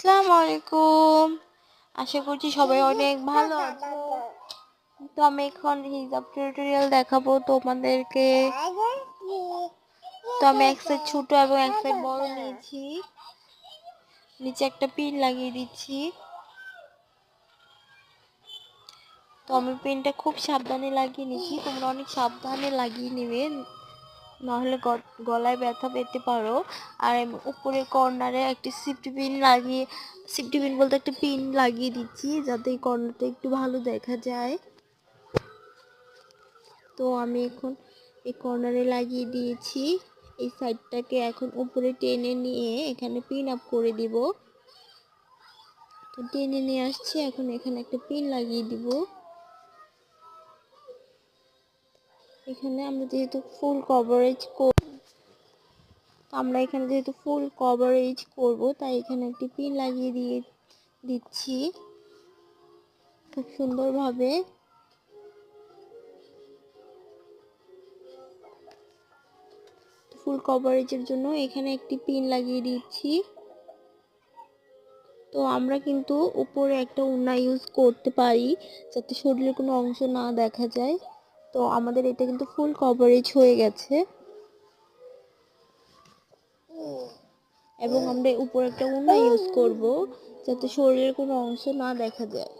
আসসালামু আলাইকুম। আশা করছি সবাই অনেক ভালো আছো। তো আমি এখন হিজাব টিউটোরিয়াল দেখাবো তোমাদেরকে। তো আমি এক সাইড ছোট এবং এক সাইড বড় নিয়েছি। নিচে একটা পিন লাগিয়ে দিচ্ছি। তো আমি পিনটা খুব সাবধানে লাগিয়ে নিচ্ছি, তোমরা অনেক সাবধানে লাগিয়ে নেবে, নাহলে গলায় ব্যথা পেতে পারো। আর উপরে কর্নারে একটা সেফটি পিন বলতে একটা পিন লাগিয়ে দিচ্ছি, যাতে এই কর্নারটা একটু ভালো দেখা যায়। তো আমি এখন এই কর্নারে লাগিয়ে দিয়েছি। এই সাইডটাকে এখন উপরে টেনে নিয়ে এখানে পিন আপ করে দিব। তো টেনে নিয়ে আসছি, এখন এখানে একটা পিন লাগিয়ে দিব। এখানে আমরা যেহেতু ফুল কভারেজ করব, তাই এখানে একটি পিন লাগিয়ে দিচ্ছি খুব সুন্দরভাবে। ফুল কভারেজের জন্য এখানে একটি পিন লাগিয়ে দিচ্ছি। তো আমরা কিন্তু উপরে একটা ওড়না ইউজ করতে পারি, যাতে শরীরের কোনো অংশ না দেখা যায়। তো আমাদের এটা কিন্তু ফুল কভারেজ হয়ে গেছে, এবং আমরা উপরে একটা ওড়না ইউজ করব, যাতে শরীরের কোনো অংশ না দেখা যায়।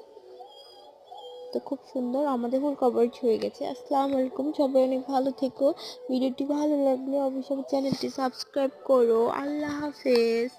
তো খুব সুন্দর আমাদের ফুল কভারেজ হয়ে গেছে। আসসালামু আলাইকুম, সবাই অনেক ভালো থেকো। ভিডিওটি ভালো লাগলে অবশ্যই চ্যানেলটি সাবস্ক্রাইব করো। আল্লাহ হাফেজ।